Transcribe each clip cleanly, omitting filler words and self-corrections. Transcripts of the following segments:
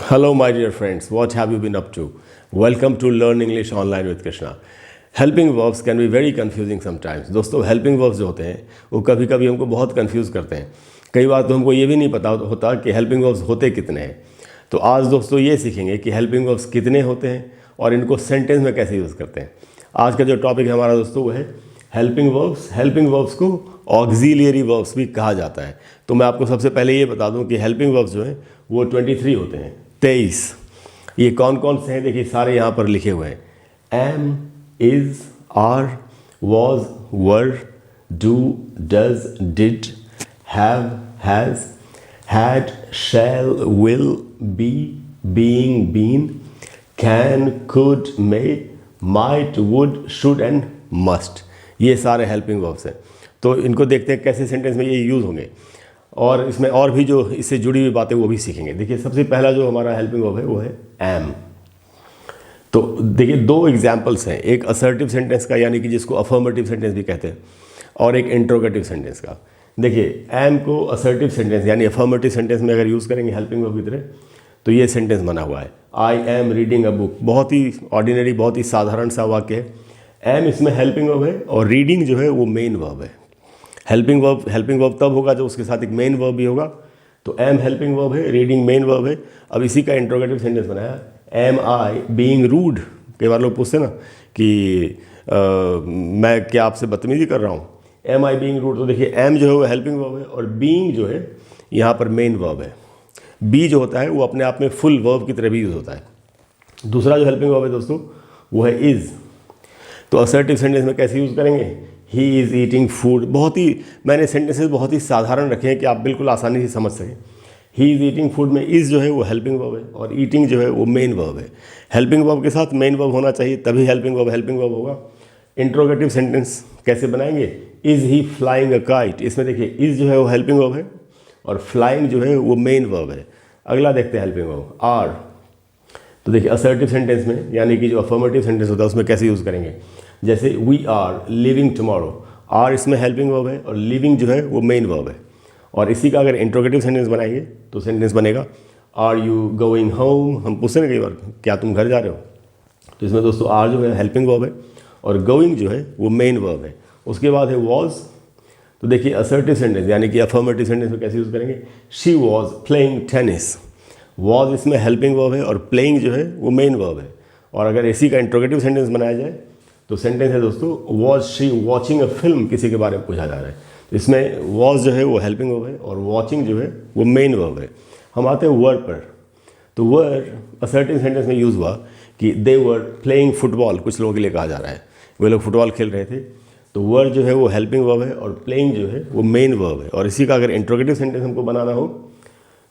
Hello, my dear friends. What have you been up to? Welcome to Learn English Online with Krishna. Helping verbs can be very confusing sometimes. दोस्तों, helping verbs जो होते हैं वो कभी कभी हमको बहुत कन्फ्यूज़ करते हैं। कई बार तो हमको ये भी नहीं पता होता कि हेल्पिंग वर्ब्स होते कितने हैं। तो आज दोस्तों ये सीखेंगे कि हेल्पिंग वर्ब्स कितने होते हैं और इनको सेंटेंस में कैसे यूज़ करते हैं। आज का जो टॉपिक है हमारा दोस्तों वो है हेल्पिंग वर्ब्स। हेल्पिंग वर्ब्स को ऑक्सिलियरी वर्ब्स भी कहा जाता है। तो मैं आपको सबसे पहले ये बता दूं कि हेल्पिंग वर्ब्स जो हैं वो 23 होते हैं, 23। ये कौन कौन से हैं देखिए, सारे यहाँ पर लिखे हुए हैं। Am, is, are, was, were, do, does, did, have, has, had, shall, will, be, being, been, can, could, may, might, would, should and must. ये सारे हेल्पिंग वर्ब्स हैं। तो इनको देखते हैं कैसे सेंटेंस में ये यूज़ होंगे और इसमें और भी जो इससे जुड़ी हुई बातें वो भी सीखेंगे। देखिए, सबसे पहला जो हमारा हेल्पिंग वर्ब है वो है एम। तो देखिए, दो एग्जाम्पल्स हैं, एक असर्टिव सेंटेंस का यानी कि जिसको अफर्मेटिव सेंटेंस भी कहते हैं, और एक इंट्रोगेटिव सेंटेंस का। देखिए, एम को असर्टिव सेंटेंस यानी अफर्मेटिव सेंटेंस में अगर यूज़ करेंगे हेल्पिंग वर्ब की तरह तो ये सेंटेंस बना हुआ है, I am reading a book. बहुत ही ऑर्डिनरी, बहुत ही साधारण सा वाक्य है। एम इसमें हेल्पिंग वर्ब है और रीडिंग जो है वो मेन वर्ब है। हेल्पिंग वर्ब तब होगा जब उसके साथ एक मेन वर्ब भी होगा। तो एम हेल्पिंग वर्ब है, रीडिंग मेन वर्ब है। अब इसी का इंट्रोगेटिव सेंटेंस बनाया, एम आई बीइंग रूड। कई बार लोग पूछते हैं ना कि मैं क्या आपसे बदतमीजी कर रहा हूँ, एम आई बीइंग रूड। तो देखिए, एम जो है वो हेल्पिंग वर्ब है और बीइंग जो है यहाँ पर मेन वर्ब है। बी जो होता है वो अपने आप में फुल वर्ब की तरह भी यूज़ होता है। दूसरा जो हेल्पिंग वर्ब है दोस्तों वो है इज़। तो असर्टिव सेंटेंस में कैसे यूज़ करेंगे, ही इज़ ईटिंग फूड। बहुत ही मैंने सेंटेंसेस बहुत ही साधारण रखे हैं कि आप बिल्कुल आसानी से समझ सकें। ही इज़ ईटिंग फूड में इज़ जो है वो हेल्पिंग वर्ब है और ईटिंग जो है वो मेन वर्ब है। हेल्पिंग वर्ब के साथ मेन वर्ब होना चाहिए, तभी हेल्पिंग वर्ब होगा। इंट्रोगेटिव सेंटेंस कैसे बनाएंगे, is he flying a kite. इसमें देखिए, इज़ जो है वो हेल्पिंग वर्ब है और फ्लाइंग जो है वो मेन वर्ब है। अगला देखते हैं हेल्पिंग वर्ब आर। तो देखिए, असर्टिव सेंटेंस में यानी कि जो अफर्मेटिव सेंटेंस होता है उसमें कैसे यूज़ करेंगे, जैसे we are living tomorrow. Are इसमें हेल्पिंग वर्ब है और लिविंग जो है वो मेन वर्ब है। और इसी का अगर इंट्रोगेटिव सेंटेंस बनाएंगे तो सेंटेंस बनेगा, आर यू गोइंग होम। हम पूछते हैं कई बार, क्या तुम घर जा रहे हो। तो इसमें दोस्तों आर जो है हेल्पिंग वर्ब है और गोइंग जो है वो मेन वर्ब है। उसके बाद है वॉज। तो देखिए, असर्टिव सेंटेंस यानी कि अफर्मेटिव सेंटेंस में कैसे यूज़ करेंगे, she was playing tennis. Was इसमें हेल्पिंग वर्ब है और प्लेइंग जो है वो मेन वर्ब है। और अगर इसी का इंट्रोगेटिव सेंटेंस बनाया जाए तो सेंटेंस है दोस्तों, was she watching a film. किसी के बारे में पूछा जा रहा है तो इसमें वॉज जो है वो हेल्पिंग वर्ब है और वॉचिंग जो है वो मेन वर्ब है। हम आते हैं वर पर। तो वर असर्टिव सेंटेंस में यूज़ हुआ कि दे वर प्लेइंग फुटबॉल। कुछ लोगों के लिए कहा जा रहा है वे लोग फुटबॉल खेल रहे थे। तो वर जो है वो हेल्पिंग वर्ब है और प्लेइंग जो है वो मेन वर्ब है। और इसी का अगर इंट्रोगेटिव सेंटेंस हमको बनाना हो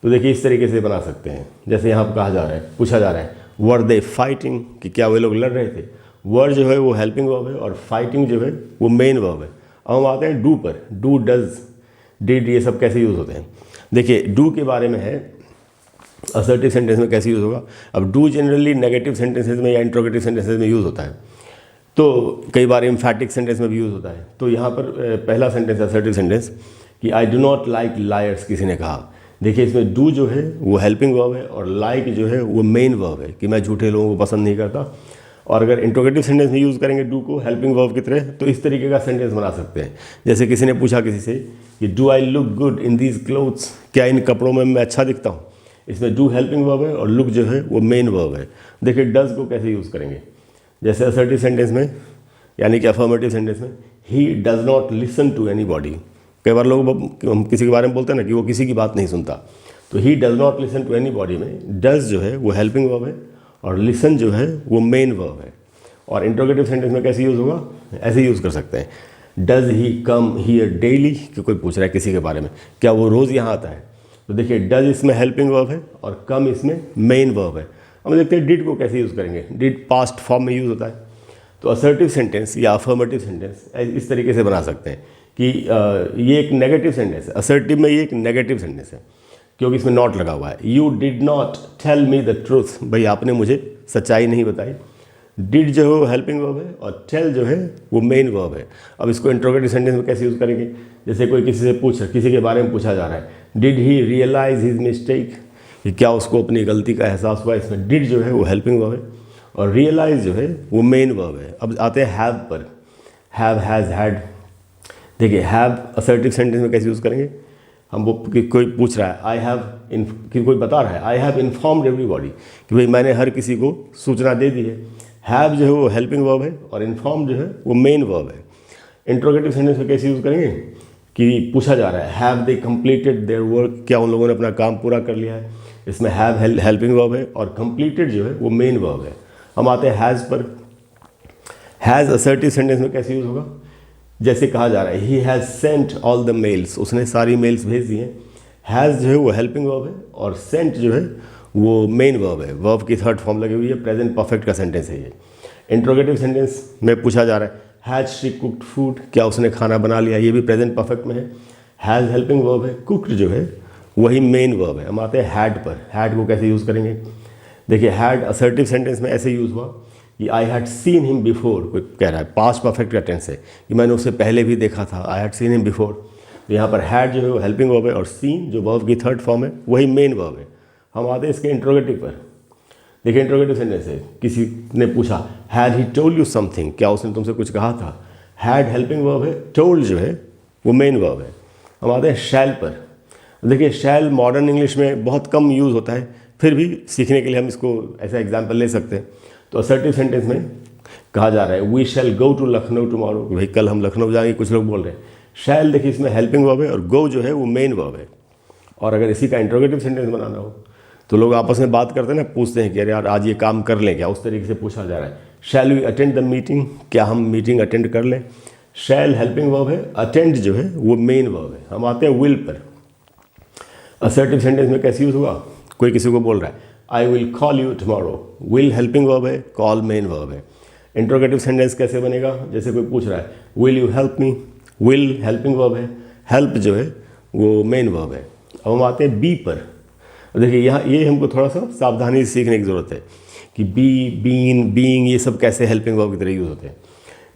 तो देखिए इस तरीके से बना सकते हैं। जैसे यहाँ पर कहा जा रहा है, पूछा जा रहा है, वर दे फाइटिंग, कि क्या वे लोग लड़ रहे थे। वर जो है वो हेल्पिंग वर्ब है और फाइटिंग जो है वो मेन वर्ब है। अब हम आते हैं डू पर। डू, डज, डिड, ये सब कैसे यूज़ होते हैं। देखिए, डू के बारे में है असर्टिव सेंटेंस में कैसे यूज़ होगा। अब डू जनरली नेगेटिव सेंटेंसेज में या इंट्रोगेटिव सेंटेंसेज में यूज़ होता है, तो कई बार एम्फैटिक सेंटेंस में भी यूज़ होता है। तो यहाँ पर पहला सेंटेंस असर्टिव सेंटेंस कि I do not like lawyers, किसी ने कहा। देखिए, इसमें डू जो है वो हेल्पिंग वर्ब है और लाइक जो है वो मेन वर्ब है कि मैं झूठे लोगों को पसंद नहीं करता। और अगर इंट्रोगेटिव सेंटेंस में यूज़ करेंगे डू को हेल्पिंग वर्ब की तरह तो इस तरीके का सेंटेंस बना सकते हैं। जैसे किसी ने पूछा किसी से कि do I look good in these clothes, क्या इन कपड़ों में मैं अच्छा दिखता हूँ। इसमें डू हेल्पिंग वर्ब है और लुक जो है वो मेन वर्ब है। देखिए, डज को कैसे यूज़ करेंगे, जैसे असर्टिव सेंटेंस में यानी कि अफर्मेटिव सेंटेंस में, he does not listen to anybody. कई बार लोग हम किसी के बारे में बोलते हैं ना कि वो किसी की बात नहीं सुनता। तो he does not listen to anybody में डज जो है वो हेल्पिंग वर्ब है और लिसन जो है वो मेन वर्ब है। और इंट्रोगेटिव सेंटेंस में कैसे यूज़ होगा, ऐसे यूज़ कर सकते हैं, does he come here daily. कि कोई पूछ रहा है किसी के बारे में, क्या वो रोज़ यहाँ आता है। तो देखिए, डज इसमें हेल्पिंग वर्ब है और कम इसमें मेन वर्ब है। हम देखते हैं डिड को कैसे यूज़ करेंगे। डिड पास्ट फॉर्म में यूज़ होता है। तो असर्टिव सेंटेंस या अफर्मेटिव सेंटेंस इस तरीके से बना सकते हैं कि ये एक नेगेटिव सेंटेंस है। असर्टिव में ये एक नेगेटिव सेंटेंस है क्योंकि इसमें नॉट लगा हुआ है। You did not tell me the truth, भाई आपने मुझे सच्चाई नहीं बताई। डिड जो है वो हेल्पिंग वर्ब है और टेल जो है वो मेन वर्ब है। अब इसको इंट्रोगेटिव सेंटेंस में कैसे यूज़ करेंगे, जैसे कोई किसी से किसी के बारे में पूछा जा रहा है, did he realise his mistake, कि क्या उसको अपनी गलती का एहसास हुआ। इसमें डिड जो है वो हेल्पिंग वर्ब है और रियलाइज जो है वो मेन वर्ब है। अब आते हैं हैव पर। Have, has, had. देखिए हैव असर्टिव सेंटेंस में कैसे यूज़ करेंगे हम, वो कोई पूछ रहा है आई हैव कि कोई बता रहा है आई हैव इन्फॉर्म्ड एवरीबॉडी कि भाई मैंने हर किसी को सूचना दे दी है। हैव जो है वो हेल्पिंग वर्ब है और इन्फॉर्म जो है वो मेन वर्ब है। इंट्रोगेटिव सेंटेंस में कैसे यूज़ करेंगे कि पूछा जा रहा है have they completed their work, क्या उन लोगों ने अपना काम पूरा कर लिया है। इसमें हैव हेल्पिंग वर्ब है और कंप्लीटेड जो है वो मेन वर्ब है। हम आते हैं हैज़ पर। हैज़ असर्टिव सेंटेंस में कैसे यूज़ होगा, जैसे कहा जा रहा है he has sent all the mails, उसने सारी मेल्स भेज दी हैं। हैज़ जो है वो हेल्पिंग वर्ब है और सेंट जो है वो मेन वर्ब है। वर्ब की थर्ड फॉर्म लगी हुई है, प्रेजेंट परफेक्ट का सेंटेंस है ये। इंट्रोगेटिव सेंटेंस में पूछा जा रहा है हैज़ शी कुक्ड फूड, क्या उसने खाना बना लिया, ये भी प्रेजेंट परफेक्ट में है। हैज़ हेल्पिंग वर्ब है, कुक्ड जो है वही मेन वर्ब है। हम आते हैं हैड पर। हैड को कैसे यूज़ करेंगे, देखिए हैड असर्टिव सेंटेंस में ऐसे यूज़ हुआ कि I had seen him before, कोई कह रहा है पास्ट परफेक्ट का टेंस है कि मैंने उसे पहले भी देखा था, I had seen him before. तो यहाँ पर हैड जो है वो हेल्पिंग वर्ब है और सीन जो वर्ब की थर्ड फॉर्म है वही मेन वर्ब है। हम आते हैं इसके इंट्रोगेटिव पर। देखिए इंट्रोगेटिव सेंटेंस है, किसी ने पूछा had he told you something, क्या उसने तुमसे कुछ कहा था। हैड हेल्पिंग वर्ब है, टोल्ड जो है वो मेन वर्ब है। हम आते हैं शैल पर। देखिए शैल मॉडर्न इंग्लिश में बहुत कम यूज़ होता है, फिर भी सीखने के लिए हम इसको ऐसा एग्जाम्पल ले सकते हैं। तो असर्टिव सेंटेंस में कहा जा रहा है we shall go to Lucknow tomorrow, भाई कल हम लखनऊ जाएंगे, कुछ लोग बोल रहे हैं। शैल देखिए इसमें हेल्पिंग वर्ब है और गो जो है वो मेन वर्ब है। और अगर इसी का इंट्रोगेटिव सेंटेंस बनाना हो तो लोग आपस में बात करते हैं ना, पूछते हैं कि अरे यार आज ये काम कर लें क्या, उस तरीके से पूछा जा रहा है। Shall we attend the meeting, क्या हम मीटिंग अटेंड कर लें। शैल हेल्पिंग वर्ब है, अटेंड जो है वो मेन वर्ब है। हम आते हैं विल पर। असर्टिव सेंटेंस में कैसे यूज़ हुआ, कोई किसी को बोल रहा है I will call you tomorrow, will helping verb है, कॉल मेन वर्ब है। इंट्रोगेटिव सेंटेंस कैसे बनेगा, जैसे कोई पूछ रहा है will you help me, will helping verb है, हेल्प जो है वो मेन वर्ब है। अब हम आते हैं बी पर। देखिए यहाँ ये हमको थोड़ा सा सावधानी से सीखने की ज़रूरत है कि बी, बीन, बीइंग ये सब कैसे हेल्पिंग वर्ब की तरह यूज़ होते हैं।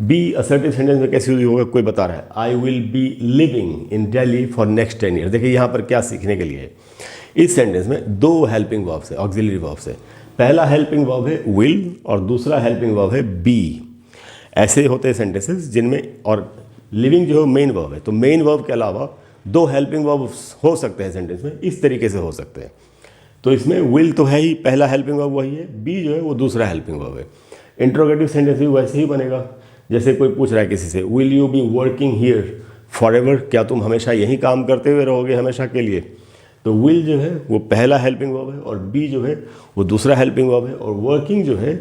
बी असर्टिव सेंटेंस में कैसे यूज होगा, कोई बता रहा है I will be living in Delhi for next 10 year. देखिए यहाँ पर क्या सीखने के लिए है, इस सेंटेंस में दो हेल्पिंग वर्ब्स है, ऑक्सिलरी वर्ब्स है। पहला हेल्पिंग वर्ब है विल और दूसरा हेल्पिंग वर्ब है बी। ऐसे होते हैं सेंटेंसेस जिनमें, और लिविंग जो है मेन वर्ब है, तो मेन वर्ब के अलावा दो हेल्पिंग वर्ब्स हो सकते हैं सेंटेंस में, इस तरीके से हो सकते हैं। तो इसमें विल तो है ही, पहला हेल्पिंग वर्ब वही है, बी जो है वो दूसरा हेल्पिंग वर्ब है। इंट्रोगेटिव सेंटेंस भी वैसे ही बनेगा, जैसे कोई पूछ रहा है किसी से will you be working here for ever, क्या तुम हमेशा यही काम करते हुए रहोगे हमेशा के लिए। तो विल जो है वो पहला हेल्पिंग वर्ब है और बी जो है वो दूसरा हेल्पिंग वर्ब है और वर्किंग जो है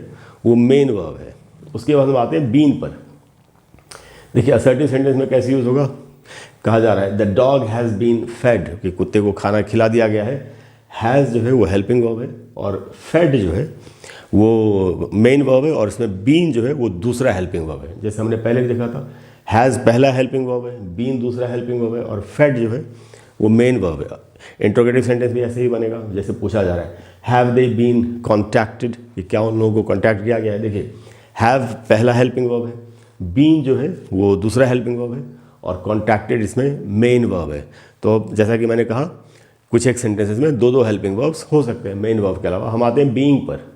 वो मेन वर्ब है। उसके बाद हम आते हैं बीन पर। देखिए असर्टिव सेंटेंस में कैसे यूज़ होगा, कहा जा रहा है the dog has been fed, कि कुत्ते को खाना खिला दिया गया है। हैज़ जो है वो हेल्पिंग वर्ब है और फेड जो है वो मेन वर्ब है और इसमें बीन जो है वो दूसरा हेल्पिंग वर्ब है। जैसे हमने पहले भी देखा था, हैज़ पहला हेल्पिंग वर्ब है, बीन दूसरा हेल्पिंग वर्ब है और फेड जो है वो मेन वर्ब है। इंट्रोगेटिव सेंटेंस भी ऐसे ही बनेगा, जैसे पूछा जा रहा है हैव दे बीन कॉन्टैक्टेड, कि क्या उन लोगों को कॉन्टैक्ट किया गया है। देखिए हैव पहला हेल्पिंग वर्ब है, बीन जो है वो दूसरा हेल्पिंग वर्ब है और कॉन्टैक्टेड इसमें मेन वर्ब है। तो जैसा कि मैंने कहा कुछ एक सेंटेंसेस में दो दो हेल्पिंग वर्ब्स हो सकते हैं मेन वर्ब के अलावा। हम आते हैं बीइंग पर।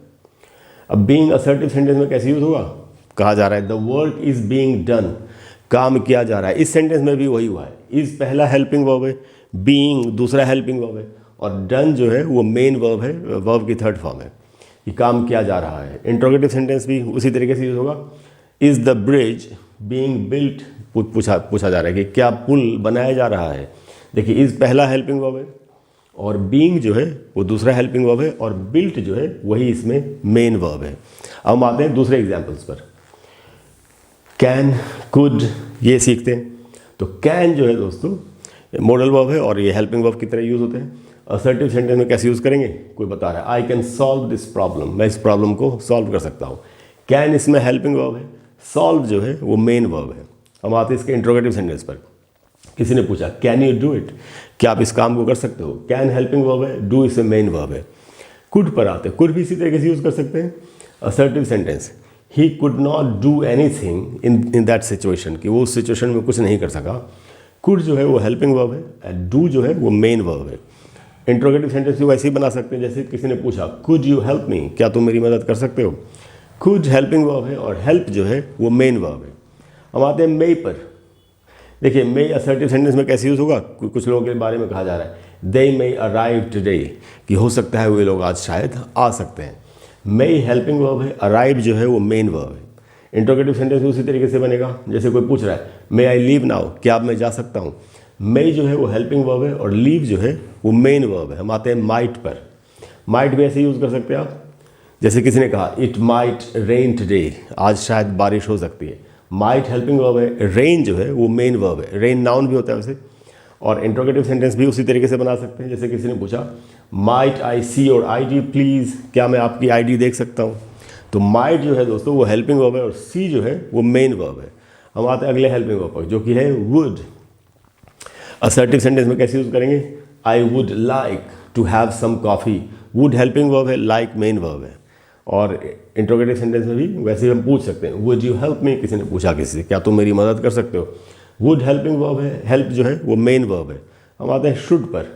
अब बीइंग असर्टिव सेंटेंस में कैसे यूज़ होगा, कहा जा रहा है the work is being done, काम किया जा रहा है। इस सेंटेंस में भी वही हुआ है, इज़ पहला हेल्पिंग वर्ब है, बीइंग दूसरा हेल्पिंग वर्ब है और डन जो है वो मेन वर्ब है, वर्ब की थर्ड फॉर्म है कि काम किया जा रहा है। इंट्रोगेटिव सेंटेंस भी उसी तरीके से यूज़ होगा, is the bridge being built, पूछा जा रहा है कि क्या पुल बनाया जा रहा है। देखिए इज़ पहला हेल्पिंग वर्ब है और बीइंग जो है वो दूसरा हेल्पिंग वर्ब है और बिल्ट जो है वही इसमें मेन वर्ब है। अब हम आते हैं दूसरे एग्जाम्पल्स पर। कैन, कुड ये सीखते हैं। तो कैन जो है दोस्तों मॉडल वर्ब है और ये हेल्पिंग वर्ब की तरह यूज़ होते हैं। असर्टिव सेंटेंस में कैसे यूज़ करेंगे, कोई बता रहा है I can solve this problem, मैं इस प्रॉब्लम को सॉल्व कर सकता हूँ। कैन इसमें हेल्पिंग वर्ब है, सॉल्व जो है वो मेन वर्ब है। हम आते हैं इसके इंट्रोगेटिव सेंटेंस पर। किसी ने पूछा कैन यू डू इट, क्या आप इस काम को कर सकते हो। कैन हेल्पिंग वर्ब है, डू इसमें मेन वर्ब है। कुड पर आते हैं, कुड भी इसी तरीके से यूज़ कर सकते हैं। Assertive sentence he could not do anything in that situation, कि वो उस सिचुएशन में कुछ नहीं कर सका। कुड जो है वो हेल्पिंग वर्ब है एंड डू जो है वो मेन वर्ब है। इंट्रोगेटिव सेंटेंस भी वैसे ही बना सकते हैं, जैसे किसी ने पूछा कुड यू हेल्प मी, क्या तुम मेरी मदद कर सकते हो। कुड हेल्पिंग वर्ब है और हेल्प जो है वो मेन वर्ब है। हम आते हैं मे पर। देखिए मे असर्टिव सेंटेंस में कैसे यूज़ होगा, कुछ लोगों के बारे में कहा जा रहा है दे मे अराइव टुडे, कि हो सकता है वे लोग आज शायद आ सकते हैं। मे हेल्पिंग वर्ब है, अराइव जो है वो मेन वर्ब है। इंट्रोगेटिव सेंटेंस भी उसी तरीके से बनेगा, जैसे कोई पूछ रहा है मे आई लीव नाउ, क्या अब मैं जा सकता हूँ। मे जो है वो हेल्पिंग वर्ब है और लीव जो है वो मेन वर्ब है। हम आते हैं माइट पर। माइट भी ऐसे यूज़ कर सकते हैं आप, जैसे किसी ने कहा इट माइट रेन टुडे, आज शायद बारिश हो सकती है। माइट हेल्पिंग वर्ब है, रेन जो है वो मेन वर्ब है। रेन नाउन भी होता है वैसे। और इंट्रोगेटिव सेंटेंस भी उसी तरीके से बना सकते हैं, जैसे किसी ने पूछा might I see your ID please, क्या मैं आपकी आईडी देख सकता हूँ। तो माइट जो है दोस्तों वो हेल्पिंग वर्ब है और सी जो है वो मेन वर्ब है। हम आते हैं अगले हेल्पिंग वर्ब पर, जो कि है वुड। असर्टिव सेंटेंस में कैसे यूज़ करेंगे, I would like to have some coffee. Would helping verb है, लाइक मेन वर्ब है। और इंट्रोगेटिव सेंटेंस में भी वैसे ही हम पूछ सकते हैं वुड यू हेल्प मी, किसी ने पूछा किसी से क्या तुम मेरी मदद कर सकते हो। वुड हेल्पिंग वर्ब है, हेल्प जो है वो मेन वर्ब है। हम आते हैं शुड पर।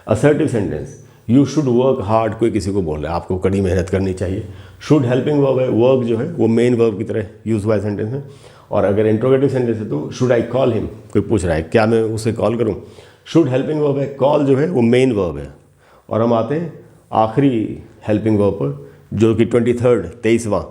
Assertive sentence you should work hard, कोई किसी को बोल रहा है आपको कड़ी मेहनत करनी चाहिए। शुड हेल्पिंग वर्ब है, वर्क जो है वो मेन वर्ब की तरह यूज हुआ है सेंटेंस में। और अगर इंट्रोगेटिव सेंटेंस है तो शुड आई कॉल हिम, कोई पूछ रहा है क्या मैं उसे कॉल करूँ। शुड हेल्पिंग वर्ब है, कॉल जो है वो मेन वर्ब है। और हम आते हैं आखिरी हेल्पिंग वर्ब पर, जो कि 23वां।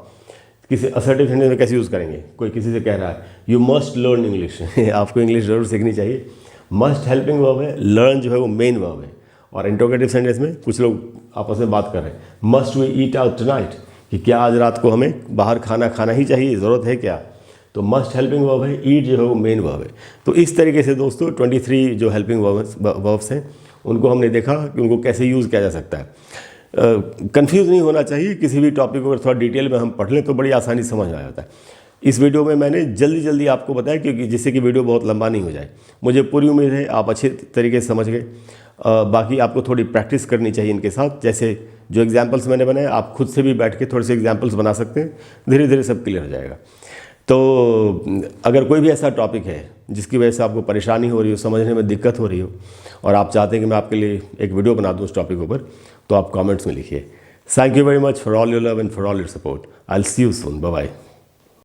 किसी असर्टिव सेंटेंस में कैसे यूज़ करेंगे, कोई किसी से कह रहा है यू मस्ट लर्न इंग्लिश आपको इंग्लिश ज़रूर सीखनी चाहिए। मस्ट हेल्पिंग वर्ब है, लर्न जो है वो मेन वर्ब है। और इंट्रोगेटिव सेंटेंस में कुछ लोग आपस में बात कर रहे हैं must we eat out tonight, कि क्या आज रात को हमें बाहर खाना खाना ही चाहिए, ज़रूरत है क्या। तो मस्ट हेल्पिंग वर्ब है, ईट जो है वो मेन वर्ब है। तो इस तरीके से दोस्तों 23 जो हेल्पिंग वर्ब्स हैं उनको हमने देखा कि उनको कैसे यूज़ किया जा सकता है। कंफ्यूज नहीं होना चाहिए, किसी भी टॉपिक को अगर थोड़ा डिटेल में हम पढ़ लें तो बड़ी आसानी से समझ में आ जाता है। इस वीडियो में मैंने जल्दी जल्दी आपको बताया क्योंकि जिससे कि वीडियो बहुत लंबा नहीं हो जाए। मुझे पूरी उम्मीद है आप अच्छे तरीके से समझ गए। बाकी आपको थोड़ी प्रैक्टिस करनी चाहिए इनके साथ। जैसे जो एग्जाम्पल्स मैंने बनाए आप खुद से भी बैठ के थोड़े से एग्जाम्पल्स बना सकते हैं, धीरे धीरे सब क्लियर हो जाएगा। तो अगर कोई भी ऐसा टॉपिक है जिसकी वजह से आपको परेशानी हो रही हो, समझने में दिक्कत हो रही हो और आप चाहते हैं कि मैं आपके लिए एक वीडियो बना दूं उस टॉपिक ऊपर, तो आप कमेंट्स में लिखिए। Thank you very much for all your love and for all your support. I will see you soon. Bye bye.